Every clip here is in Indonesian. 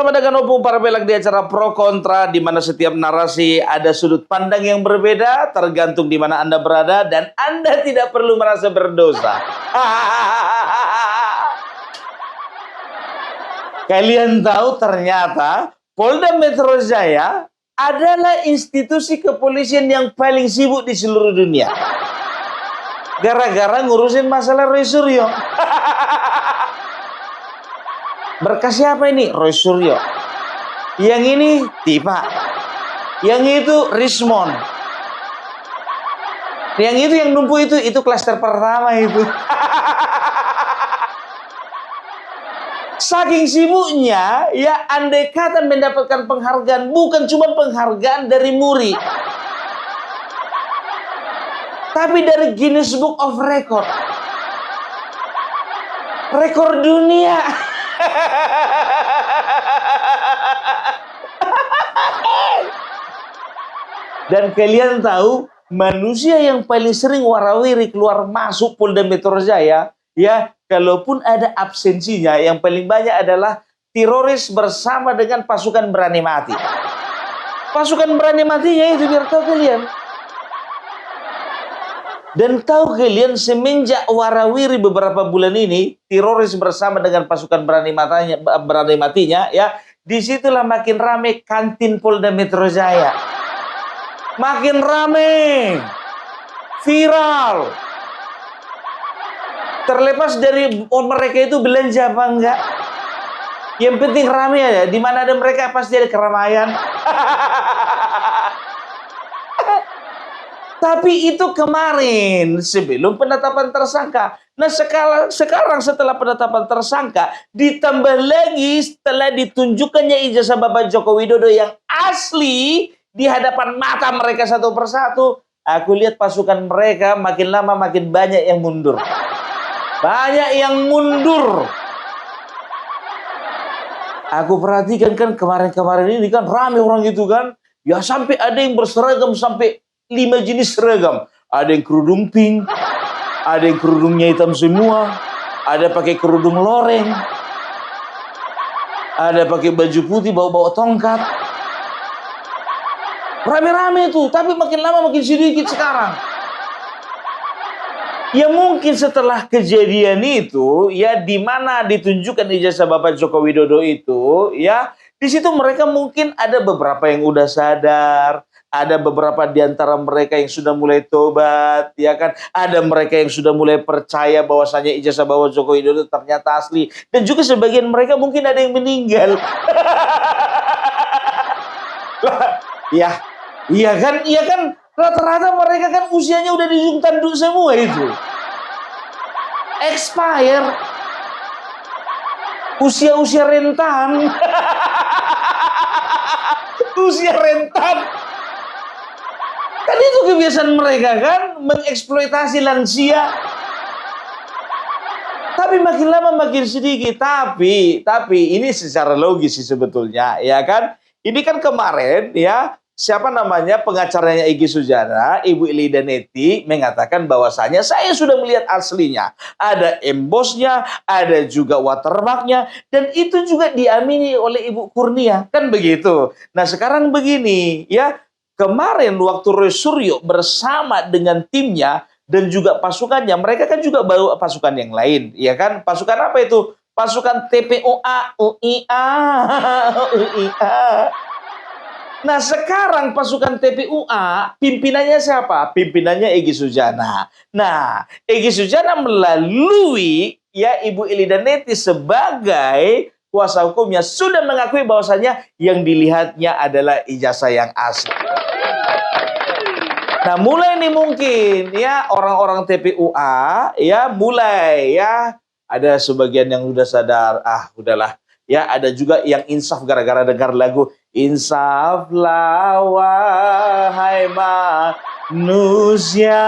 bersama dengan Opung para belak di acara Pro Kontra, di mana setiap narasi ada sudut pandang yang berbeda, tergantung di mana Anda berada, dan Anda tidak perlu merasa berdosa. Kalian tahu ternyata Polda Metro Jaya adalah institusi kepolisian yang paling sibuk di seluruh dunia. Gara-gara ngurusin masalah Roy Suryo. Berkas siapa ini? Roy Suryo. Yang ini Tipa. Yang itu Rismon. Yang itu yang numpuk itu klaster pertama itu. Saking sibuknya, ya andai kata mendapatkan penghargaan, bukan cuma penghargaan dari Muri, tapi dari Guinness Book of Record. Rekor dunia. Dan kalian tahu, manusia yang paling sering warawiri keluar masuk Polda Metro Jaya, ya, kalaupun ada absensinya, yang paling banyak adalah teroris bersama dengan pasukan berani mati. Pasukan berani matinya itu biar tahu kalian. Dan tahu kalian, semenjak warawiri beberapa bulan ini, teroris bersama dengan pasukan berani matinya, ya, disitulah makin rame kantin Polda Metro Jaya. Makin rame, viral. Terlepas dari mereka itu belanja apa enggak, yang penting rame aja. Di mana ada mereka pasti ada keramaian. Tapi itu kemarin sebelum penetapan tersangka. Nah sekarang setelah penetapan tersangka, ditambah lagi setelah ditunjukkannya ijazah Bapak Joko Widodo yang asli di hadapan mata mereka satu persatu, aku lihat pasukan mereka makin lama makin banyak yang mundur. Banyak yang mundur. Aku perhatikan kan kemarin-kemarin ini kan rame orang itu kan. Ya sampai ada yang berseragam sampai 5 jenis seragam. Ada yang kerudung pink, ada yang kerudungnya hitam semua, ada pakai kerudung loreng, ada pakai baju putih bawa-bawa tongkat. Rame-rame tuh, tapi makin lama makin sedikit sekarang. Ya mungkin setelah kejadian itu, ya di mana ditunjukkan ijazah Bapak Joko Widodo itu, ya di situ mereka mungkin ada beberapa yang udah sadar, ada beberapa di antara mereka yang sudah mulai tobat, ya kan? Ada mereka yang sudah mulai percaya bahwasanya ijazah Bapak Joko Widodo ternyata asli, dan juga sebagian mereka mungkin ada yang meninggal. Ya, iya kan? Rata-rata mereka kan usianya udah di ujung tanduk semua itu. Expire. Usia-usia rentan. Usia rentan. Kan itu kebiasaan mereka kan, mengeksploitasi lansia. Tapi makin lama makin sedikit. Tapi ini secara logis sih sebetulnya, ya kan? Ini kan kemarin ya, siapa namanya pengacaranya Egy Sujana, Ibu Elida Neti mengatakan bahwasanya saya sudah melihat aslinya. Ada embosnya, ada juga watermarknya, dan itu juga diamini oleh Ibu Kurnia. Kan begitu. Nah sekarang begini ya, kemarin waktu Roy Suryo bersama dengan timnya dan juga pasukannya, mereka kan juga bawa pasukan yang lain, ya kan? Pasukan apa itu? Pasukan TPOA, UIA, UIA. Nah sekarang pasukan TPUA, pimpinannya siapa? Pimpinannya Egy Sujana. Nah, Egy Sujana melalui ya Ibu Elida Neti sebagai kuasa hukumnya sudah mengakui bahwasanya yang dilihatnya adalah ijazah yang asli. Nah mulai nih mungkin ya orang-orang TPUA ya mulai ya ada sebagian yang sudah sadar, udahlah. Ya ada juga yang insaf gara-gara dengar lagu Insaflah wahai manusia.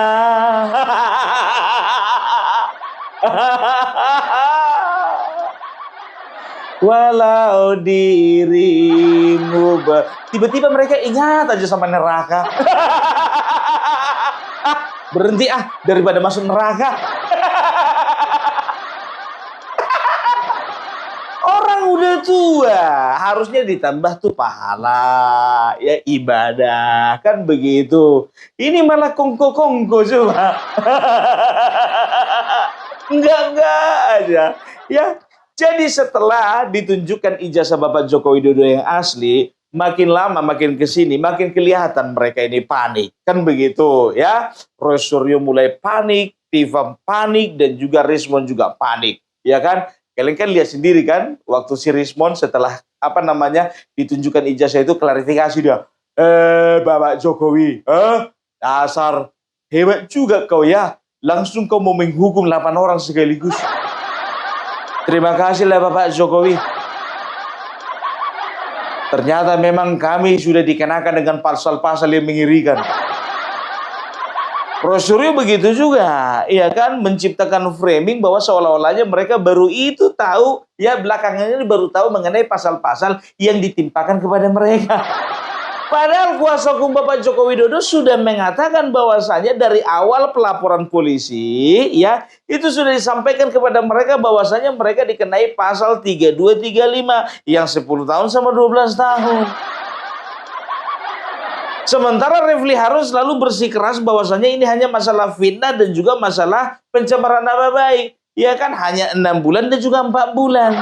Walau dirimu tiba-tiba mereka ingat aja sama neraka. Berhenti daripada masuk neraka. Orang udah tua, harusnya ditambah tuh pahala, ya ibadah, kan begitu. Ini malah kongko-kongko coba. Enggak aja. Ya, jadi setelah ditunjukkan ijazah Bapak Joko Widodo yang asli, makin lama makin ke sini makin kelihatan mereka ini panik. Kan begitu, ya. Roy Suryo mulai panik, Tifam panik, dan juga Rismon juga panik. Ya kan? Kalian kan lihat sendiri kan, waktu si Rismon setelah ditunjukkan ijazah itu klarifikasi dia. Bapak Jokowi, dasar hebat juga kau ya. Langsung kau mau menghukum 8 orang sekaligus. Terima kasih lah Bapak Jokowi. Ternyata memang kami sudah dikenakan dengan pasal-pasal yang mengerikan. Roy Suryo begitu juga, ya kan, menciptakan framing bahwa seolah-olahnya mereka baru itu tahu, ya belakangan ini baru tahu mengenai pasal-pasal yang ditimpakan kepada mereka. Padahal kuasa hukum Bapak Joko Widodo sudah mengatakan bahwasanya dari awal pelaporan polisi, ya, itu sudah disampaikan kepada mereka bahwasanya mereka dikenai pasal 3235 yang 10 tahun sama 12 tahun. Sementara Refli Harun selalu bersikeras bahwasanya ini hanya masalah fitnah dan juga masalah pencemaran nama baik. Ya kan, hanya 6 bulan dan juga 4 bulan.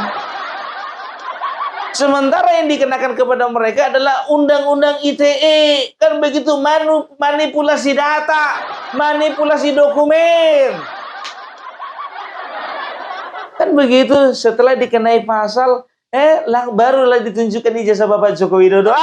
Sementara yang dikenakan kepada mereka adalah Undang-Undang ITE. Kan begitu, manipulasi data, manipulasi dokumen. Kan begitu, setelah dikenai pasal, barulah ditunjukkan ijazah Bapak Joko Widodo.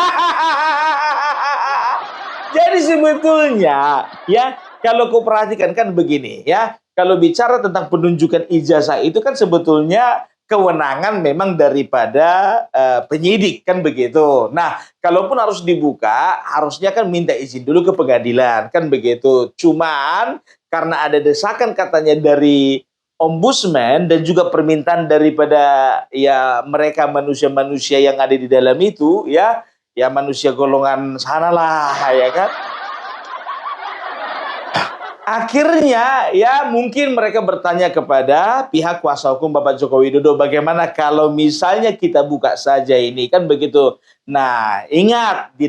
Jadi sebetulnya, ya, kalau kau perhatikan kan begini, ya, kalau bicara tentang penunjukan ijazah itu kan sebetulnya kewenangan memang daripada penyidik, kan begitu. Nah, kalaupun harus dibuka, harusnya kan minta izin dulu ke pengadilan, kan begitu. Cuman karena ada desakan katanya dari Ombudsman dan juga permintaan daripada ya mereka manusia-manusia yang ada di dalam itu, ya manusia golongan sanalah, ya kan. Akhirnya ya mungkin mereka bertanya kepada pihak kuasa hukum Bapak Joko Widodo, bagaimana kalau misalnya kita buka saja ini, kan begitu. Nah, ingat di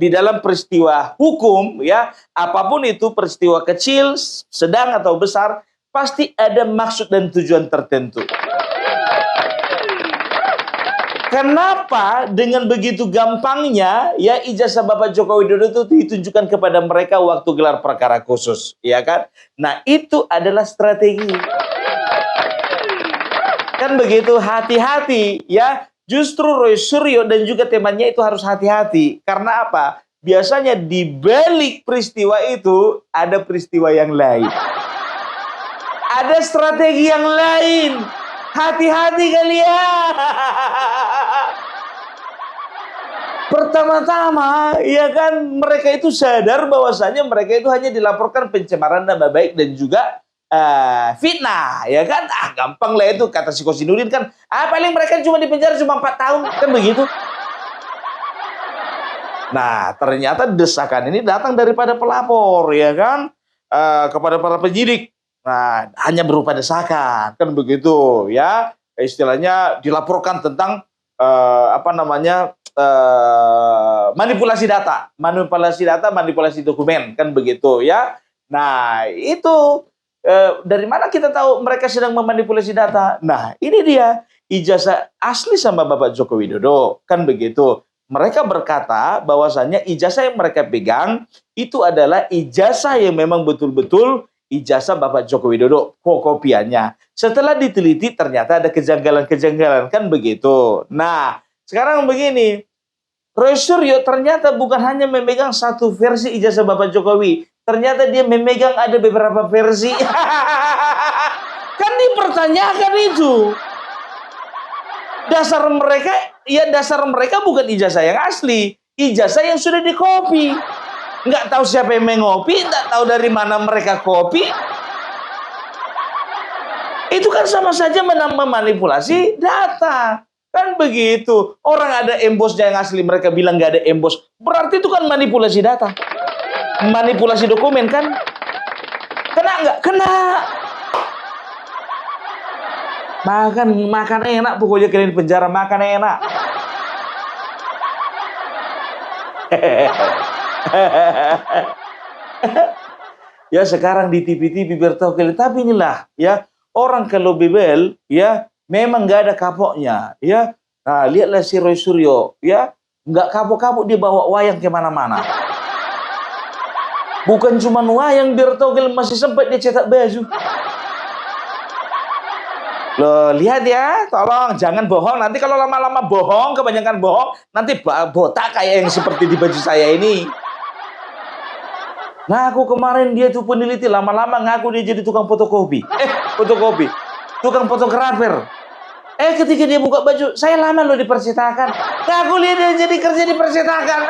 dalam peristiwa hukum, ya, apapun itu peristiwa kecil, sedang atau besar, pasti ada maksud dan tujuan tertentu. Kenapa dengan begitu gampangnya ya ijazah Bapak Joko Widodo itu ditunjukkan kepada mereka waktu gelar perkara khusus, ya kan? Nah, itu adalah strategi. Kan begitu, hati-hati ya. Justru Roy Suryo dan juga temannya itu harus hati-hati. Karena apa? Biasanya di balik peristiwa itu ada peristiwa yang lain. Ada strategi yang lain. Hati-hati kalian. Pertama-tama, ya kan, mereka itu sadar bahwasanya mereka itu hanya dilaporkan pencemaran nama baik dan juga fitnah, ya kan? Gampang lah itu, kata si Kosinudin kan. Paling mereka cuma dipenjara cuma 4 tahun, kan begitu. Nah, ternyata desakan ini datang daripada pelapor, ya kan? Kepada para penyidik. Nah, hanya berupa desakan, kan begitu, ya. Istilahnya dilaporkan tentang manipulasi data, manipulasi dokumen, kan begitu, ya. Nah, itu dari mana kita tahu mereka sedang memanipulasi data? Nah, ini dia ijazah asli sama Bapak Joko Widodo, kan begitu. Mereka berkata bahwasannya ijazah yang mereka pegang itu adalah ijazah yang memang betul-betul ijazah Bapak Joko Widodo, fotokopiannya. Setelah diteliti ternyata ada kejanggalan-kejanggalan, kan begitu. Nah, sekarang begini, Roy Suryo ternyata bukan hanya memegang satu versi ijazah Bapak Jokowi, ternyata dia memegang ada beberapa versi. Kan dipertanyakan itu. Dasar mereka bukan ijazah yang asli, ijazah yang sudah dikopi. Nggak tahu siapa yang mengopi, nggak tahu dari mana mereka kopi. Itu kan sama saja memanipulasi data. Kan begitu. Orang ada embosnya yang asli, mereka bilang nggak ada embos. Berarti itu kan manipulasi data. Manipulasi dokumen, kan? Kena nggak? Kena. Makan enak, pokoknya kalian penjara makan enak. Ya sekarang di TV-TV biar tahu kalian. Tapi inilah ya, orang kalau bebel ya memang nggak ada kapoknya ya. Nah, lihatlah si Roy Suryo ya, nggak kapok-kapok dia bawa wayang kemana-mana. Bukan cuma wayang, biar tahu kalian masih sempat dia cetak baju. Loh, lihat ya, tolong jangan bohong. Nanti kalau lama-lama bohong, kebanyakan bohong, nanti botak kayak yang seperti di baju saya ini. Ngaku kemarin dia tuh peneliti, lama-lama ngaku dia jadi tukang fotokopi. Fotokopi. Tukang fotografer. Ketika dia buka baju, saya lama loh di percetakan. Ngaku dia jadi kerja di percetakan.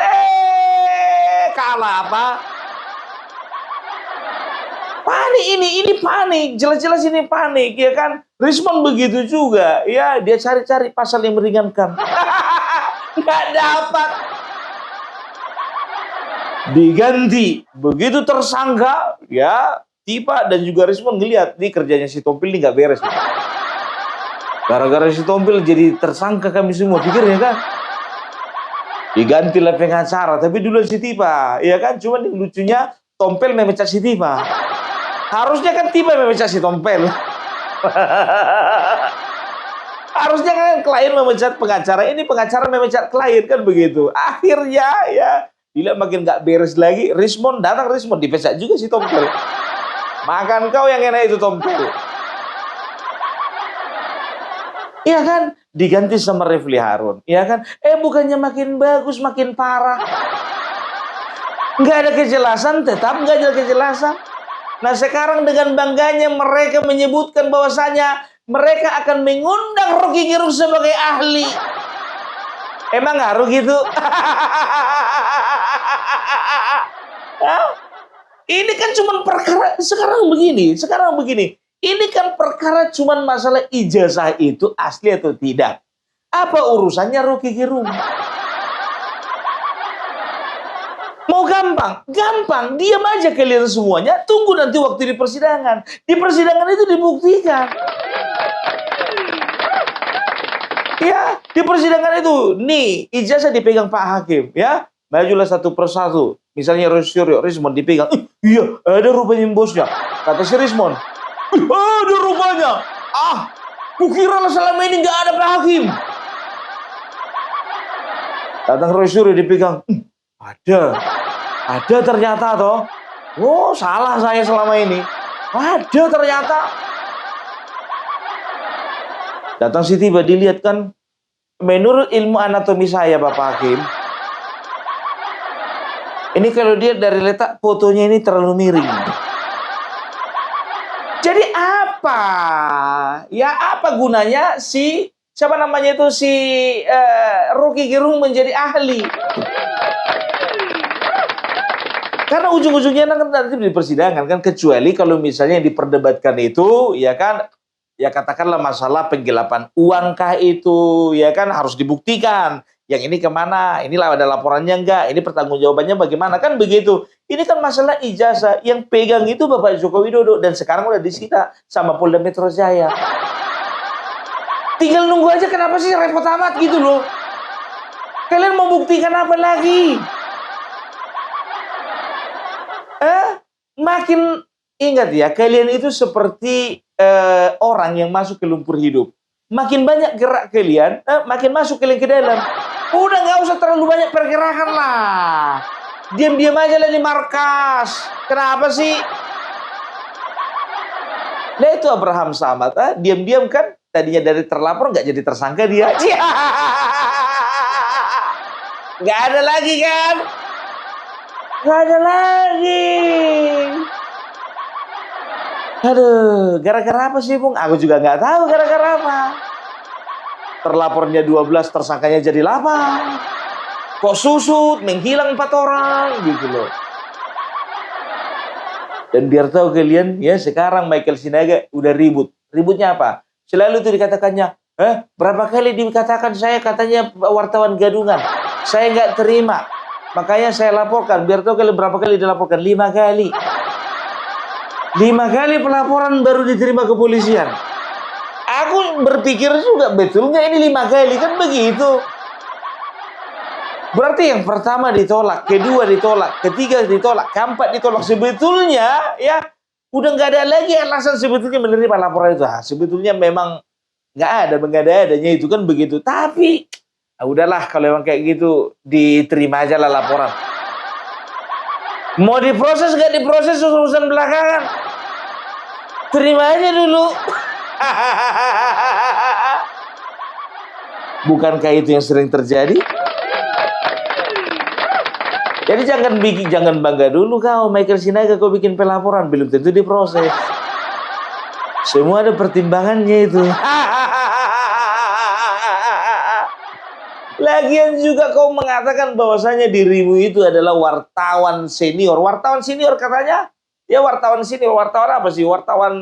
Kalah apa? Panik ini panik. Jelas-jelas ini panik, ya kan? Rismon begitu juga. Ya, dia cari-cari pasal yang meringankan. Nggak dapat. Diganti. Begitu tersangka, ya, Tipa dan juga Rismon ngelihat nih kerjanya si Tompil ini nggak beres. Gara-gara si Tompil jadi tersangka kami semua, pikirnya kan. Digantilah pengacara, tapi dulu si Tipa, ya kan. Cuman yang lucunya Tompel memecat si Tipa. Harusnya kan Tipa memecat si Tompel. Harusnya kan klien memecat pengacara, ini pengacara memecat klien, kan begitu. Akhirnya ya, bila makin nggak beres lagi, Rismon dipecat juga si Tompel. Makan kau yang enak itu Tompel. Iya kan, diganti sama Refli Harun. Iya kan, bukannya makin bagus, makin parah. Nggak ada kejelasan, tetap nggak ada kejelasan. Nah sekarang dengan bangganya mereka menyebutkan bahwasanya mereka akan mengundang Rocky Gerung sebagai ahli. Emang ngaruh gitu? Ini kan cuma perkara sekarang begini. Ini kan perkara cuma masalah ijazah itu asli atau tidak. Apa urusannya Rocky Gerung? Mau gampang? Gampang. Diam aja kalian semuanya. Tunggu nanti waktu di persidangan. Di persidangan itu dibuktikan. Ya, di persidangan itu. Nih, ijazah dipegang Pak Hakim. Ya, majulah satu persatu. Misalnya Rismon dipegang. Iya, ada rupanya bosnya. Kata si Rismon. Ada rupanya. Kukira selama ini nggak ada Pak Hakim. Datang Roy Suryo dipegang. Ada ternyata toh. Oh, salah saya selama ini. Ada ternyata. Datang si Tiba dilihat kan. Menurut ilmu anatomi saya Bapak Hakim. Ini kalau dia dari letak fotonya ini terlalu miring. Jadi apa? Ya apa gunanya siapa namanya itu Rocky Gerung menjadi ahli? Karena ujung-ujungnya nanti di persidangan kan, kecuali kalau misalnya yang diperdebatkan itu ya kan, ya katakanlah masalah penggelapan uang kah itu, ya kan harus dibuktikan. Yang ini kemana? Inilah ada laporannya enggak? Ini pertanggungjawabannya bagaimana? Kan begitu. Ini kan masalah ijazah yang pegang itu Bapak Joko Widodo dan sekarang udah disita sama Polda Metro Jaya. Tinggal nunggu aja, kenapa sih repot amat gitu loh? Kalian mau buktikan apa lagi? Makin ingat ya, kalian itu seperti orang yang masuk ke lumpur hidup. Makin banyak gerak kalian, makin masuk kalian ke dalam. Udah nggak usah terlalu banyak pergerakan lah. Diam-diam aja lah di markas. Kenapa sih? Nah itu Abraham Samad, diam-diam kan. Tadinya dari terlapor nggak jadi tersangka dia. Nggak ada lagi kan? Nggak ada lagi. Aduh, gara-gara apa sih, Bung? Aku juga nggak tahu gara-gara apa. Terlapornya 12, tersangkanya jadi 8. Kok susut, menghilang 4 orang, gitu loh. Dan biar tahu kalian, ya sekarang Michael Sinaga udah ribut. Ributnya apa? Selalu itu dikatakannya, berapa kali dikatakan saya katanya wartawan gadungan. Saya nggak terima. Makanya saya laporkan. Biar tahu kalian berapa kali dilaporkan. 5 kali. 5 kali pelaporan baru diterima kepolisian. Aku berpikir juga, betul nggak ini 5 kali? Kan begitu. Berarti yang pertama ditolak, kedua ditolak, ketiga ditolak, keempat ditolak. Sebetulnya ya udah nggak ada lagi alasan sebetulnya menerima laporan itu. Sebetulnya memang nggak adanya itu kan begitu. Tapi udahlah kalau emang kayak gitu diterima aja lah laporan. Mau diproses nggak diproses urusan belakangan. Terima aja dulu. Bukankah itu yang sering terjadi? Jadi jangan bangga dulu kau Michael Sinaga kau bikin pelaporan, belum tentu diproses. Semua ada pertimbangannya itu. Lagian juga kau mengatakan bahwasanya dirimu itu adalah wartawan senior. Wartawan senior katanya, ya wartawan senior, wartawan apa sih? Wartawan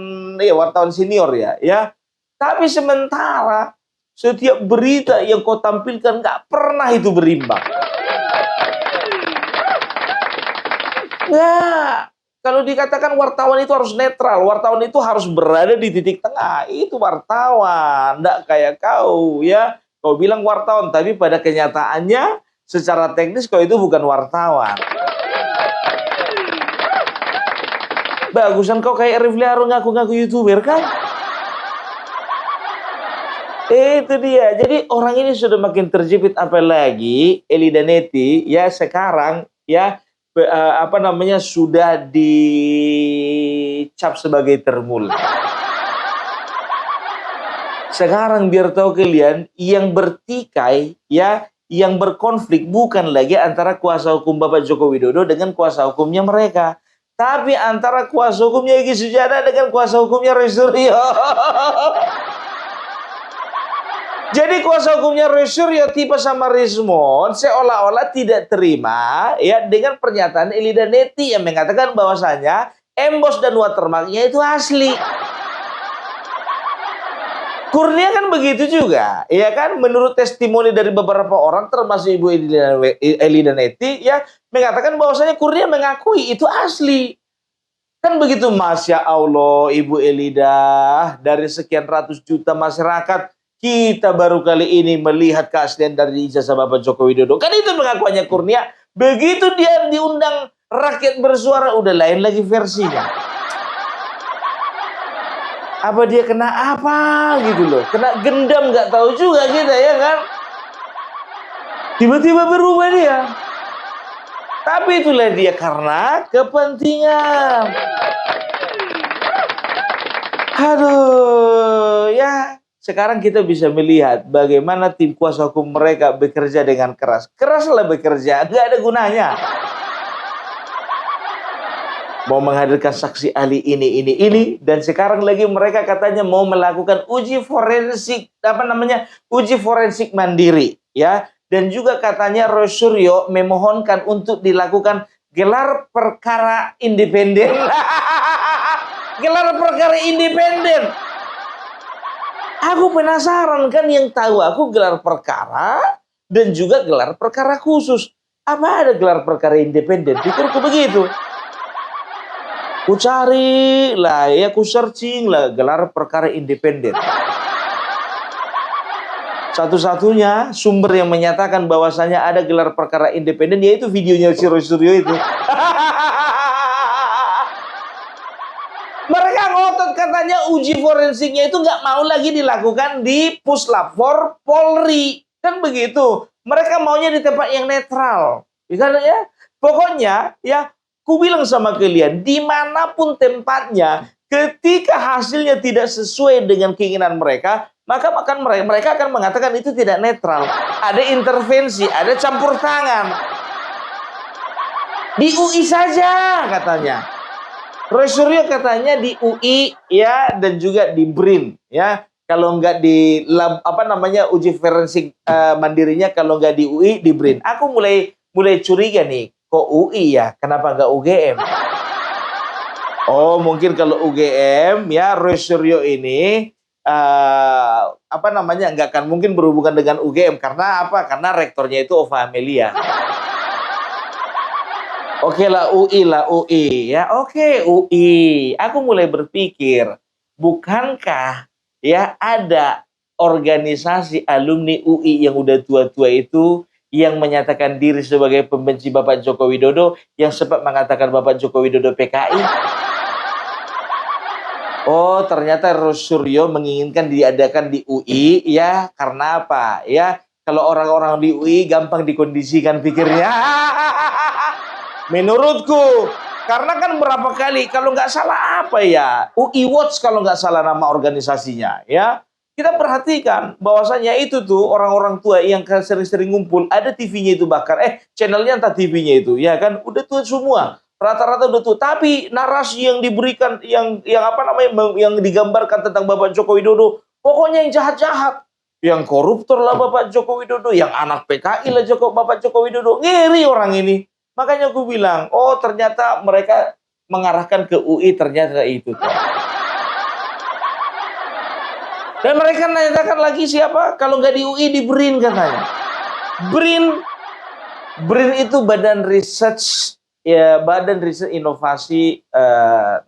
senior ya, ya. Tapi sementara setiap berita yang kau tampilkan nggak pernah itu berimbang. Nah, kalau dikatakan wartawan itu harus netral, wartawan itu harus berada di titik tengah. Itu wartawan, nggak kayak kau ya. Kau bilang wartawan, tapi pada kenyataannya secara teknis kau itu bukan wartawan. Bagusan kau kayak Rifli Harun ngaku-ngaku YouTuber kan? Itu dia. Jadi orang ini sudah makin terjepit, apalagi Eli Danetti ya sekarang ya sudah dicap sebagai termul. Sekarang biar tahu kalian, yang bertikai ya, yang berkonflik bukan lagi antara kuasa hukum Bapak Joko Widodo dengan kuasa hukumnya mereka, tapi antara kuasa hukumnya Egy Sujana dengan kuasa hukumnya Roy Suryo. Jadi kuasa hukumnya Roy Suryo tipe sama Rismond seolah-olah tidak terima ya dengan pernyataan Eli Danetti yang mengatakan bahwasanya emboss dan watermarknya itu asli. Kurnia kan begitu juga, ya kan? Menurut testimoni dari beberapa orang termasuk Ibu Eli Danetti ya mengatakan bahwasanya Kurnia mengakui itu asli. Kan begitu, Masya Allah Ibu Elida, dari sekian ratus juta masyarakat kita baru kali ini melihat keaslian dari ijazah Bapak Joko Widodo. Kan itu pengakuannya Kurnia. Begitu dia diundang rakyat bersuara, udah lain lagi versinya. Apa dia kena apa gitu loh. Kena gendam nggak tahu juga kita ya kan. Tiba-tiba berubah dia. Tapi itulah dia karena kepentingan. Aduh ya. Sekarang kita bisa melihat bagaimana tim kuasa hukum mereka bekerja dengan keras. Keraslah bekerja, nggak ada gunanya. Mau menghadirkan saksi ahli ini, dan sekarang lagi mereka katanya mau melakukan uji forensik, uji forensik mandiri, ya. Dan juga katanya Roy Suryo memohonkan untuk dilakukan gelar perkara independen. Gelar perkara independen. Aku penasaran kan, yang tahu aku gelar perkara dan juga gelar perkara khusus. Apa ada gelar perkara independen? Pikirku begitu. Ku cari lah, ya ku searching lah gelar perkara independen. Satu-satunya sumber yang menyatakan bahwasanya ada gelar perkara independen yaitu videonya si Roy Suryo itu. Mereka ngotot katanya uji forensiknya itu nggak mau lagi dilakukan di Puslap 4 Polri. Kan begitu. Mereka maunya di tempat yang netral. Ya, pokoknya ya, ku bilang sama kalian, dimanapun tempatnya, ketika hasilnya tidak sesuai dengan keinginan mereka, maka mereka akan mengatakan itu tidak netral. Ada intervensi, ada campur tangan. Di UI saja katanya. Roy Suryo katanya di UI ya, dan juga di BRIN ya. Kalau nggak di uji forensik mandirinya, kalau nggak di UI di BRIN. Aku mulai curiga nih, kok UI ya? Kenapa nggak UGM? Oh, mungkin kalau UGM ya Roy Suryo ini nggak akan mungkin berhubungan dengan UGM, karena apa? Karena rektornya itu Ova Amelia. Oke lah UI ya. Oke UI. Aku mulai berpikir, bukankah ya ada organisasi alumni UI yang udah tua-tua itu yang menyatakan diri sebagai pembenci Bapak Joko Widodo yang sempat mengatakan Bapak Joko Widodo PKI. Oh, ternyata Suryo menginginkan diadakan di UI ya karena apa? Ya, kalau orang-orang di UI gampang dikondisikan pikirnya. Menurutku, karena kan berapa kali kalau nggak salah apa ya, UI Watch kalau nggak salah nama organisasinya ya. Kita perhatikan bahwasanya itu tuh orang-orang tua yang sering-sering ngumpul, ada TV-nya itu bahkan channelnya entah TV-nya itu ya kan udah tua semua. Rata-rata udah tua, tapi narasi yang diberikan yang apa namanya yang digambarkan tentang Bapak Joko Widodo pokoknya yang jahat-jahat. Yang koruptor lah Bapak Joko Widodo, yang anak PKI lah Bapak Joko Widodo. Ngeri orang ini. Makanya aku bilang, oh ternyata mereka mengarahkan ke UI ternyata itu. Dan mereka nanyakan lagi siapa? Kalau nggak di UI di BRIN katanya. BRIN itu Badan Riset Inovasi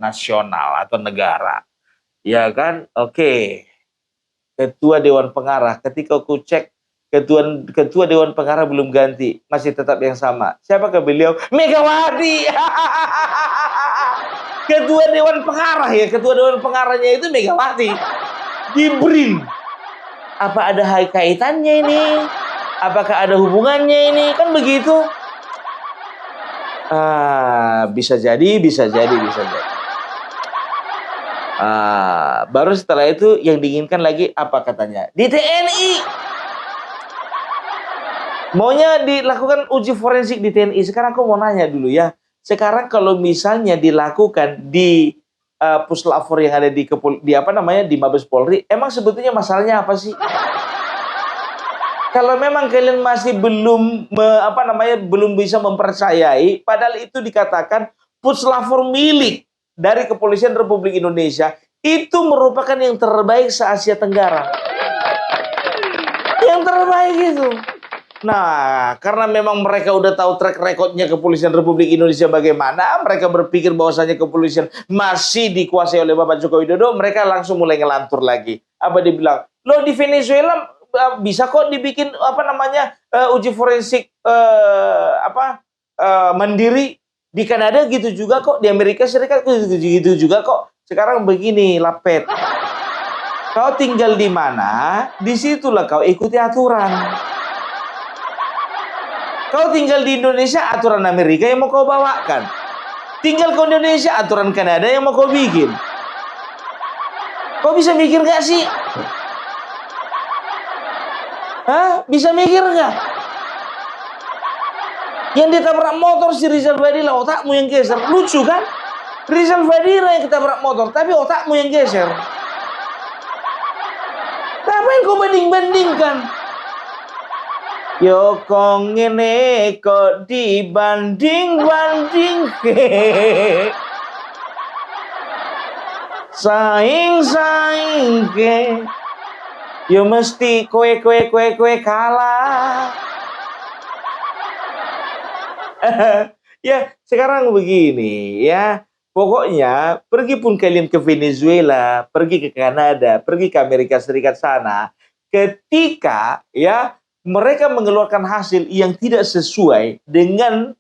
Nasional atau negara. Ya kan? Oke. Ketua Dewan Pengarah. Ketika aku cek Ketua Dewan Pengarah belum ganti, masih tetap yang sama. Siapakah beliau? Megawati. Ketua Dewan Pengarah ya, Ketua Dewan Pengarahnya itu Megawati. Di BRIN. Apa ada kaitannya ini? Apakah ada hubungannya ini? Kan begitu. Bisa jadi. Baru setelah itu yang diinginkan lagi apa katanya? Di TNI. Maunya dilakukan uji forensik di TNI. Sekarang aku mau nanya dulu ya. Sekarang kalau misalnya dilakukan di puslapor yang ada di Mabes Polri, emang sebetulnya masalahnya apa sih? Kalau memang kalian masih belum belum bisa mempercayai, padahal itu dikatakan puslapor milik dari Kepolisian Republik Indonesia itu merupakan yang terbaik se-Asia Tenggara. Yang terbaik itu. Nah, karena memang mereka udah tahu track recordnya Kepolisian Republik Indonesia bagaimana, mereka berpikir bahwasanya kepolisian masih dikuasai oleh Bapak Joko Widodo, mereka langsung mulai ngelantur lagi. Apa dibilang? Loh di Venezuela bisa kok dibikin uji forensik mandiri, di Kanada gitu juga kok, di Amerika Serikat gitu juga kok. Sekarang begini, Lapet. Kau tinggal di mana, disitulah kau ikuti aturan. Kau tinggal di Indonesia, aturan Amerika yang mau kau bawakan. Tinggal ke Indonesia, aturan Kanada yang mau kau bikin. Kau bisa mikir gak sih? Hah? Bisa mikir gak? Yang ditabrak motor si Rizal Fadila, otakmu yang geser. Lucu kan? Rizal Fadila yang ketabrak motor, tapi otakmu yang geser. Apa yang kau banding-bandingkan? Yo kong ngene kok dibanding-banding saing ke yo mesti kowe kalah. Ya sekarang begini ya, pokoknya pergi pun kalian ke Venezuela, pergi ke Kanada, pergi ke Amerika Serikat sana, ketika ya mereka mengeluarkan hasil yang tidak sesuai dengan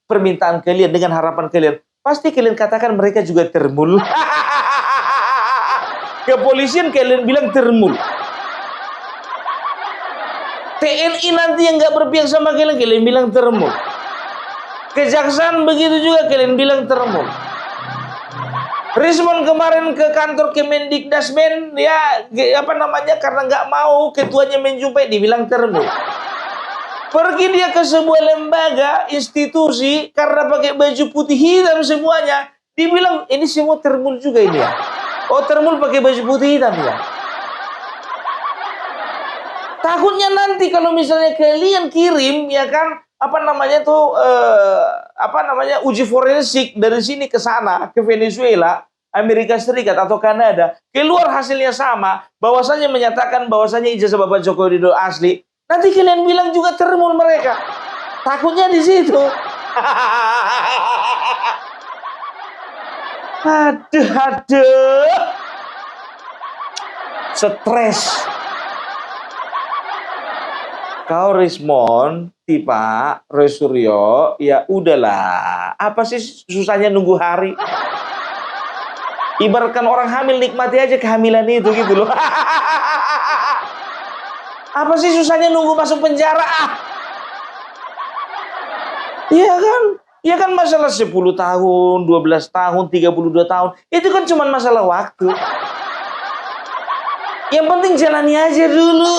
permintaan kalian, dengan harapan kalian, pasti kalian katakan mereka juga termul. Kepolisian kalian bilang termul. TNI nanti yang nggak berpihak sama kalian, kalian bilang termul. Kejaksaan begitu juga kalian bilang termul. Rismon kemarin ke kantor Kemendikdasmen ya karena nggak mau ketuanya menjumpai, dibilang termul. Pergi dia ke sebuah lembaga institusi karena pakai baju putih hitam semuanya, dibilang ini semua termul juga ini ya. Oh termul pakai baju putih hitam ya. Takutnya nanti kalau misalnya kalian kirim ya kan uji forensik dari sini ke sana, ke Venezuela, Amerika Serikat atau Kanada, keluar hasilnya sama, bahwasanya menyatakan bahwasanya ijazah Bapak Joko Widodo asli, nanti kalian bilang juga termul mereka. Takutnya di situ. Aduh. stres. Kau respon, Tipa, Roy Suryo, ya udahlah. Apa sih susahnya nunggu hari? Ibaratkan orang hamil, nikmati aja kehamilan itu gitu loh. Apa sih susahnya nunggu masuk penjara? Iya kan? Iya kan masalah 10 tahun, 12 tahun, 32 tahun. Itu kan cuma masalah waktu. Yang penting jalani aja dulu.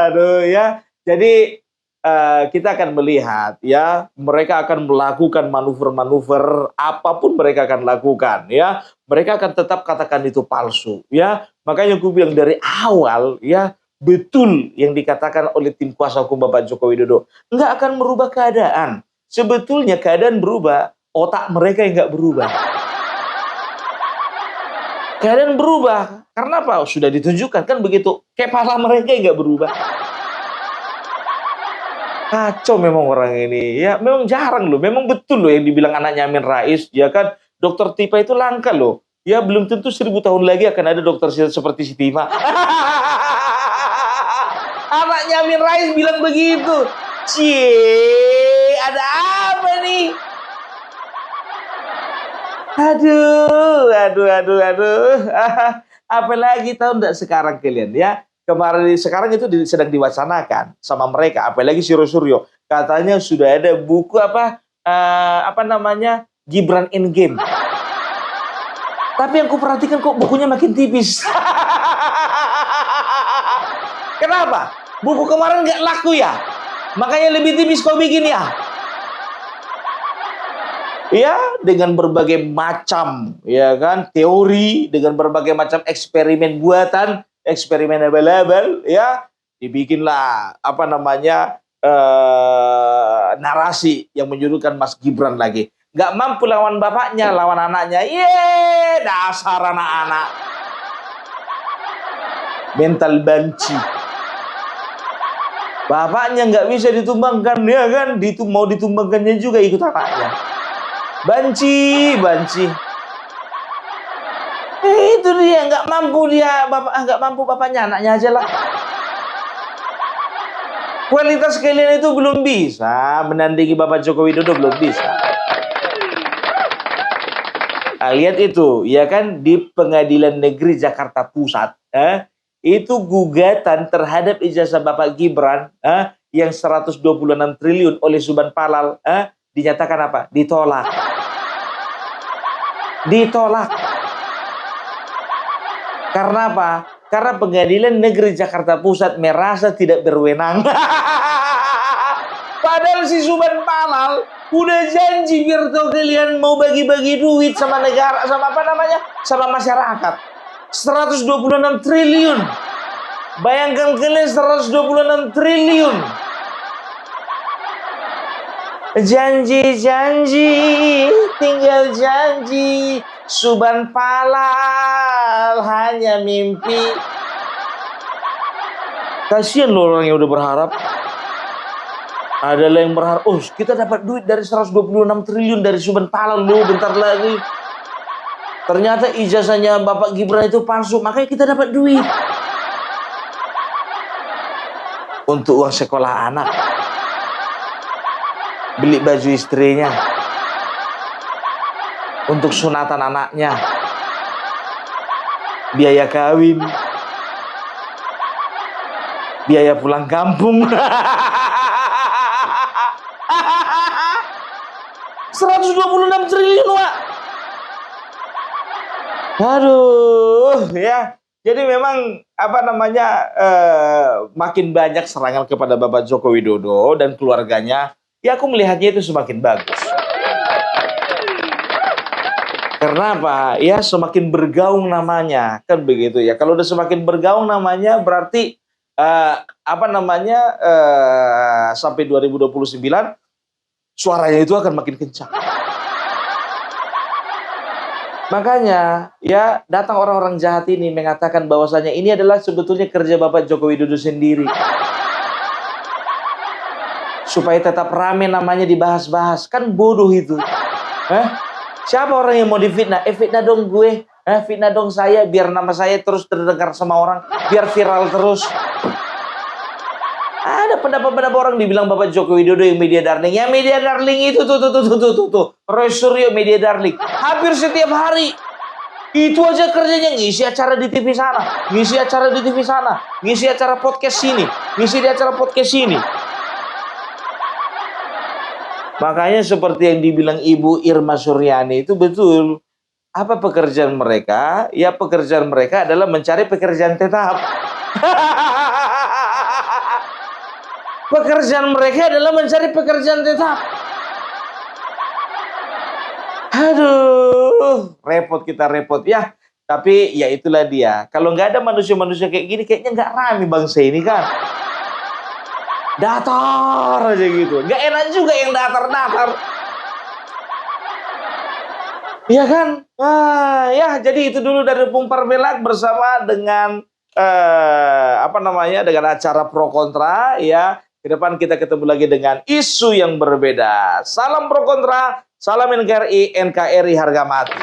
Aduh ya. Jadi kita akan melihat ya, mereka akan melakukan manuver-manuver apapun mereka akan lakukan ya. Mereka akan tetap katakan itu palsu ya. Makanya gue bilang dari awal ya, betul yang dikatakan oleh tim kuasa hukum Bapak Joko Widodo. Nggak akan merubah keadaan. Sebetulnya keadaan berubah, otak mereka yang nggak berubah. Keadaan berubah. Karena apa? Sudah ditunjukkan kan begitu. Kepala mereka yang nggak berubah. Kacau memang orang ini. Ya memang jarang loh. Memang betul loh yang dibilang anaknya Amin Rais. Ya kan dokter Tipa itu langka loh. Ya belum tentu 1000 tahun lagi akan ada dokter seperti si Tipa. Anaknya Amin Rais bilang begitu. Cie, ada apa nih? Aduh. Apalagi tahu enggak sekarang kalian ya? Sekarang itu sedang diwacanakan sama mereka, apalagi si Roy Suryo. Katanya sudah ada buku apa namanya? Gibran Endgame. Tapi yang kuperhatikan kok bukunya makin tipis. Kenapa? Buku kemarin nggak laku ya? Makanya lebih tipis kau bikin ya? Ya, dengan berbagai macam ya kan teori, dengan berbagai macam eksperimen buatan, eksperimen abal-abal ya, dibikinlah apa namanya narasi yang menjudulkan Mas Gibran lagi. Nggak mampu lawan bapaknya, lawan anaknya. Dasar anak-anak. Mental banci. Bapaknya nggak bisa ditumbangkan ya kan, mau ditumbangkannya juga ikut anaknya. Banci. Itu dia nggak mampu bapaknya, anaknya aja lah. Kualitas kalian itu belum bisa menandingi Bapak Joko Widodo, belum bisa. Lihat itu, ya kan di Pengadilan Negeri Jakarta Pusat, itu gugatan terhadap ijazah Bapak Gibran yang 126 triliun oleh Subhan Palal dinyatakan apa? Ditolak. Karena apa? Karena Pengadilan Negeri Jakarta Pusat merasa tidak berwenang. Padahal si Subhan Palal udah janji biar tuh kalian mau bagi-bagi duit sama negara, sama apa namanya? Sama masyarakat. 126 triliun. Bayangkan kalian 126 triliun. Janji, tinggal janji. Subhan Palal hanya mimpi. Kasihan loh orang yang udah berharap. Ada yang berharap, oh kita dapat duit dari 126 triliun dari Subhan Palal loh bentar lagi. Ternyata ijazahnya Bapak Gibran itu palsu, makanya kita dapat duit. Untuk uang sekolah anak. Beli baju istrinya. Untuk sunatan anaknya. Biaya kawin. Biaya pulang kampung. 126 triliun, Wak. Aduh, ya. Jadi memang apa namanya makin banyak serangan kepada Bapak Joko Widodo dan keluarganya. Ya aku melihatnya itu semakin bagus. Karena apa? Ya semakin bergaung namanya, kan begitu ya. Kalau udah semakin bergaung namanya berarti apa namanya sampai 2029 suaranya itu akan makin kencang. Makanya ya datang orang-orang jahat ini mengatakan bahwasanya ini adalah sebetulnya kerja Bapak Joko Widodo sendiri. Supaya tetap rame namanya dibahas-bahas. Kan bodoh itu. Eh? Siapa orang yang mau difitnah? Fitnah dong gue. Fitnah dong saya, biar nama saya terus terdengar sama orang, biar viral terus. Ada pendapat-pendapat orang dibilang Bapak Joko Widodo yang media darling. Ya media darling itu tuh. Roy Suryo media darling. Hampir setiap hari. Itu aja kerjanya, ngisi acara di TV sana, ngisi acara di TV sana, ngisi acara podcast sini, ngisi di acara podcast sini. Makanya seperti yang dibilang Ibu Irma Suryani itu betul. Apa pekerjaan mereka? Ya pekerjaan mereka adalah mencari pekerjaan tetap. Pekerjaan mereka adalah mencari pekerjaan tetap. Aduh, repot kita repot ya. Tapi ya itulah dia. Kalau nggak ada manusia-manusia kayak gini, kayaknya nggak rame bangsa ini kan. Datar aja gitu. Nggak enak juga yang datar-datar. Iya kan? Ya jadi itu dulu dari Bung Parmelak bersama dengan dengan acara pro kontra ya. Ke depan kita ketemu lagi dengan isu yang berbeda. Salam pro kontra, salam NKRI, NKRI harga mati.